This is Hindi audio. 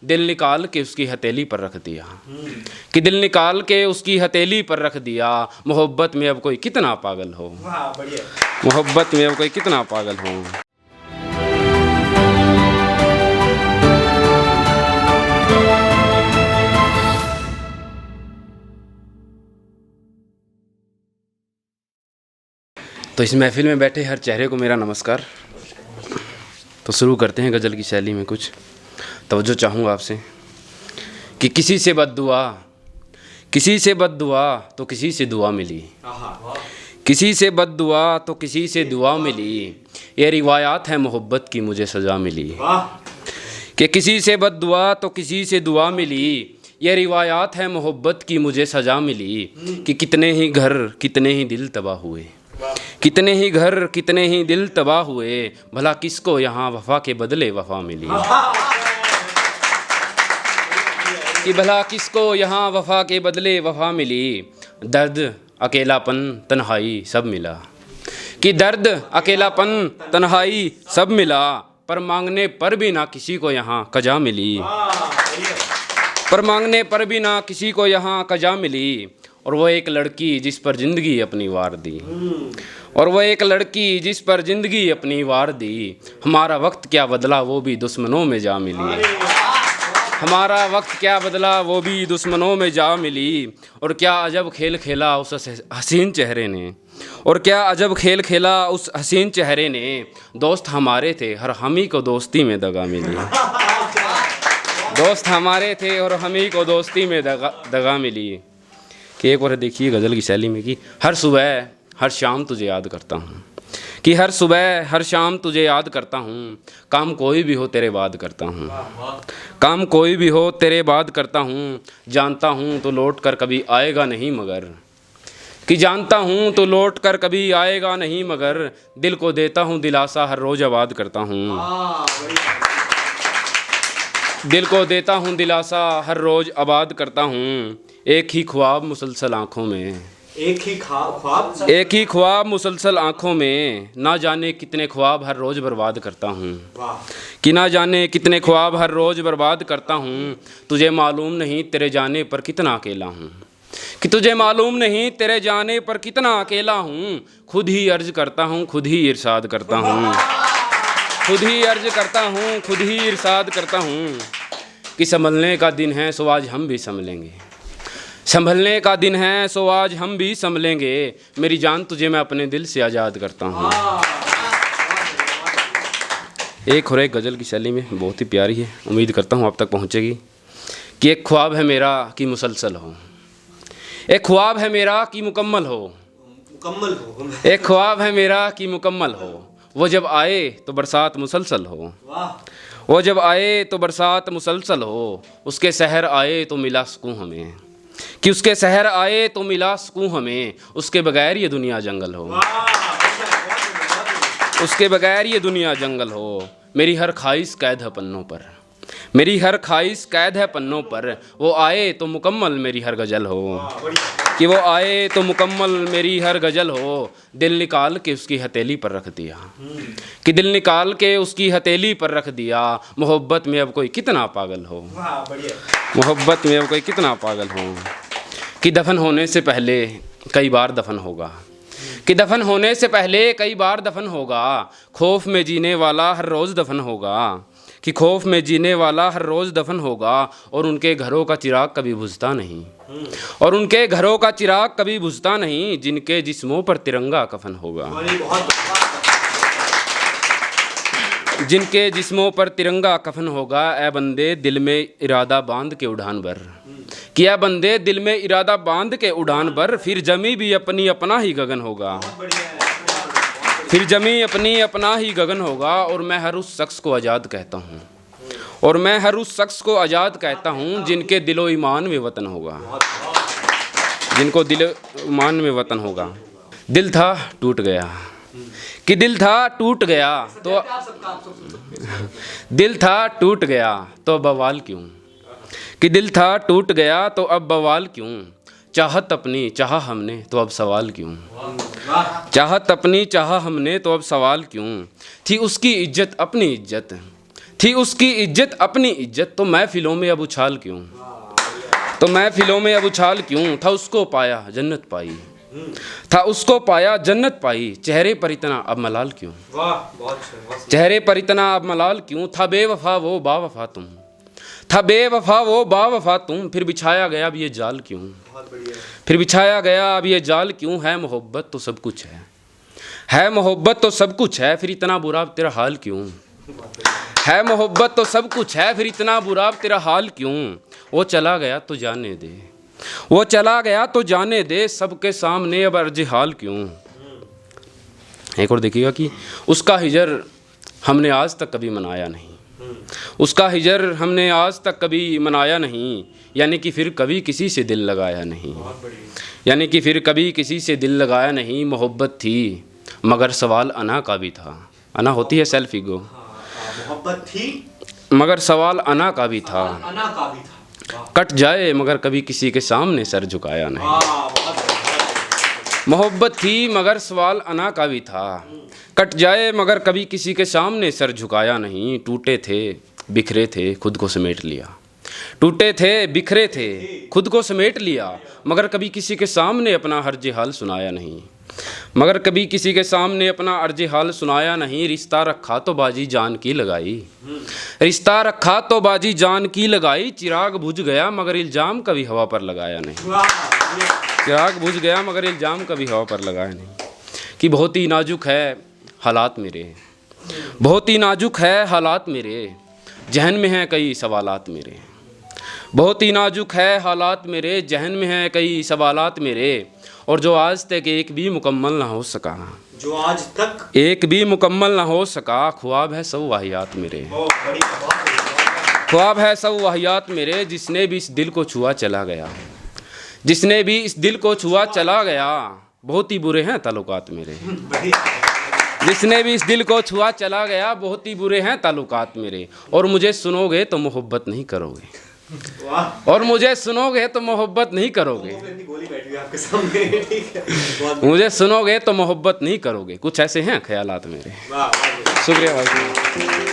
दिल निकाल के उसकी हथेली पर रख दिया, कि दिल निकाल के उसकी हथेली पर रख दिया। मोहब्बत में अब कोई कितना पागल हो, मोहब्बत में अब कोई कितना पागल हो। तो इस महफिल में बैठे हर चेहरे को मेरा नमस्कार। तो शुरू करते हैं गज़ल की शैली में कुछ तवज्जो चाहूँगा आपसे कि किसी से बद्दुआ तो किसी से दुआ मिली, किसी से बद्दुआ तो किसी से दुआ मिली। ये रिवायात है मोहब्बत की मुझे सज़ा मिली, कि किसी से बद्दुआ तो किसी से दुआ मिली। ये रिवायात है मोहब्बत की मुझे सज़ा मिली, कि कितने ही घर कितने ही दिल तबाह हुए, कितने ही घर कितने ही दिल तबाह हुए। भला किसको यहाँ वफ़ा के बदले वफ़ा मिली, कि भला किसको यहाँ वफ़ा के बदले वफ़ा मिली। दर्द अकेलापन तन्हाई सब मिला, कि दर्द अकेलापन तन्हाई सब मिला। पर मांगने पर भी ना किसी को यहाँ कजा मिली, पर मांगने पर भी ना किसी को यहाँ कजा मिली। और वो एक लड़की जिस पर ज़िंदगी अपनी वार दी, और वो एक लड़की जिस पर ज़िंदगी अपनी वार दी। हमारा वक्त क्या बदला वो भी दुश्मनों में जा मिली, हमारा वक्त क्या बदला वो भी दुश्मनों में जा मिली। और क्या अजब खेल खेला उस हसीन चेहरे ने, और क्या अजब खेल खेला उस हसीन चेहरे ने। दोस्त हमारे थे हर हमी को दोस्ती में दगा मिली, दोस्त हमारे थे और हमी को दोस्ती में दगा मिली। कि एक बार देखिए गज़ल की शैली में कि हर सुबह हर शाम तुझे याद करता हूँ, कि हर सुबह हर शाम तुझे याद करता हूँ। काम कोई भी हो तेरे बाद करता हूँ, काम कोई भी हो तेरे बाद करता हूँ। जानता हूँ तो लौट कर कभी आएगा नहीं मगर, कि जानता हूँ तो लौट कर कभी आएगा नहीं मगर। दिल को देता हूँ दिलासा हर रोज़ आबाद करता हूँ, दिल को देता हूँ दिलासा हर रोज़ आबाद करता हूँ। एक ही ख्वाब मुसलसल आँखों में, एक ही ख्वाब मुसलसल आँखों में। ना जाने कितने ख्वाब हर रोज़ बर्बाद करता हूँ, कि ना जाने कितने ख्वाब हर रोज़ बर्बाद करता हूँ। तुझे मालूम नहीं तेरे जाने पर कितना अकेला हूँ, कि तुझे मालूम नहीं तेरे जाने पर कितना अकेला हूँ। खुद ही अर्ज़ करता हूँ खुद ही इरशाद करता हूँ, खुद ही अर्ज़ करता हूँ खुद ही इरशाद करता हूँ। कि संभलने का दिन है सो आज हम भी संभलेंगे, संभलने का दिन है सो आज हम भी संभलेंगे। मेरी जान तुझे मैं अपने दिल से आज़ाद करता हूँ। एक और एक गज़ल की शैली में बहुत ही प्यारी है, उम्मीद करता हूँ आप तक पहुँचेगी। कि एक ख्वाब है मेरा कि मुसलसल हो, एक ख्वाब है मेरा कि मुकम्मल हो, एक ख्वाब है मेरा कि मुकम्मल हो। वो जब आए तो बरसात मुसलसल हो, वो जब आए तो बरसात मुसलसल हो। उसके सहर आए तो मिला सुकून हमें, कि उसके सहर आए तो मिला सुकून हमें। उसके बगैर ये दुनिया जंगल हो, उसके बगैर ये दुनिया जंगल हो। मेरी हर ख्वाहिश कैद है पन्नों पर, मेरी हर ख्वाहिश कैद है पन्नों पर। वो आए तो मुकम्मल मेरी हर गज़ल हो, कि वो आए तो मुकम्मल मेरी हर गज़ल हो। दिल निकाल के उसकी हथेली पर रख दिया, कि दिल निकाल के उसकी हथेली पर रख दिया। मोहब्बत में अब कोई कितना पागल हो, मोहब्बत में अब कोई कितना पागल हो। कि दफन होने से पहले कई बार दफन होगा, कि दफन होने से पहले कई बार दफन होगा। खौफ में जीने वाला हर रोज़ दफन होगा, कि खौफ में जीने वाला हर रोज़ दफन होगा। और उनके घरों का चिराग कभी बुझता नहीं, और उनके घरों का चिराग कभी बुझता नहीं। जिनके जिस्मों पर तिरंगा कफन होगा, जिनके जिस्मों पर तिरंगा कफन होगा। ए बंदे दिल में इरादा बांध के उड़ान भर, किया बंदे दिल में इरादा बांध के उड़ान भर। फिर जमी भी अपनी अपना ही गगन होगा, फिर जमी अपनी अपना ही गगन होगा। और मैं हर उस शख्स को आज़ाद कहता हूँ, और मैं हर उस शख्स को आज़ाद कहता हूँ जिनके दिलो ईमान में वतन होगा, जिनको दिलो ईमान में वतन होगा। दिल था टूट गया, कि दिल था टूट गया तो दिल था टूट गया तो बवाल क्यों, कि दिल था टूट गया तो अब बवाल क्यों। चाहत अपनी चाहा हमने तो अब सवाल क्यों, चाहत अपनी चाहा हमने तो अब सवाल क्यों। थी उसकी इज्जत अपनी इज्जत, थी उसकी इज्जत अपनी इज्जत, तो महफिलों में अब उछाल क्यों, तो महफिलों में अब उछाल क्यों। था उसको पाया जन्नत पाई, था उसको पाया जन्नत पाई, चेहरे पर इतना अब मलाल क्यों, चेहरे पर इतना अब मलाल क्यों। था बेवफा वो बावफा तुम, था बेवफा वो बावफा तुम, फिर बिछाया गया अब ये जाल क्यों, फिर बिछाया गया अब ये जाल क्यों। है मोहब्बत तो सब कुछ है मोहब्बत तो सब कुछ है, फिर इतना बुरा तेरा हाल क्यों, है मोहब्बत तो सब कुछ है, फिर इतना बुरा तेरा हाल क्यों। वो चला गया तो जाने दे, वो चला गया तो जाने दे, सबके सामने अब अर्ज हाल क्यों। एक और देखिएगा कि उसका हिजर हमने आज तक कभी मनाया नहीं, उसका हिजर हमने आज तक कभी मनाया नहीं, यानी कि फिर कभी किसी से दिल लगाया नहीं, यानी कि फिर कभी किसी से दिल लगाया नहीं। मोहब्बत थी मगर सवाल अना का भी था, अना होती है सेल्फ ईगो, मोहब्बत थी मगर सवाल अना का भी था, अना का भी था। कट जाए मगर कभी किसी के सामने सर झुकाया नहीं। मोहब्बत थी मगर सवाल अना का भी था, कट जाए मगर कभी किसी के सामने सर झुकाया नहीं। टूटे थे बिखरे थे खुद को समेट लिया, टूटे थे बिखरे थे खुद को समेट लिया, मगर कभी किसी के सामने अपना हर्ज हाल सुनाया नहीं, मगर कभी किसी के सामने अपना अर्ज हाल सुनाया नहीं। रिश्ता रखा तो बाजी जान की लगाई, रिश्ता रखा तो बाजी जान की लगाई, चिराग बुझ गया मगर इल्ज़ाम कभी हवा पर लगाया नहीं, चिराग बुझ गया मगर इल्ज़ाम कभी हवा पर लगाया नहीं। कि बहुत ही नाजुक है हालात मेरे, बहुत ही नाजुक है हालात मेरे, जहन में हैं कई सवालात मेरे, बहुत ही नाजुक है हालात मेरे, जहन में हैं कई सवालात मेरे, और जो आज तक एक भी मुकम्मल ना हो सका, जो आज तक एक भी मुकम्मल ना हो सका, ख्वाब है सब वाहियात मेरे, ख्वाब है सब वाहियात मेरे, जिसने भी इस दिल को छुआ चला गया, जिसने भी इस दिल को छुआ चला गया, बहुत ही बुरे हैं ताल्लुकात मेरे, जिसने भी इस दिल को छुआ चला गया, बहुत ही बुरे हैं ताल्लुकात मेरे। और मुझे सुनोगे तो मोहब्बत नहीं करोगे, और मुझे सुनोगे तो मोहब्बत नहीं करोगे, आपके सामने ठीक है। मुझे सुनोगे तो मोहब्बत नहीं करोगे। कुछ ऐसे हैं ख्यालात मेरे। शुक्रिया भाई।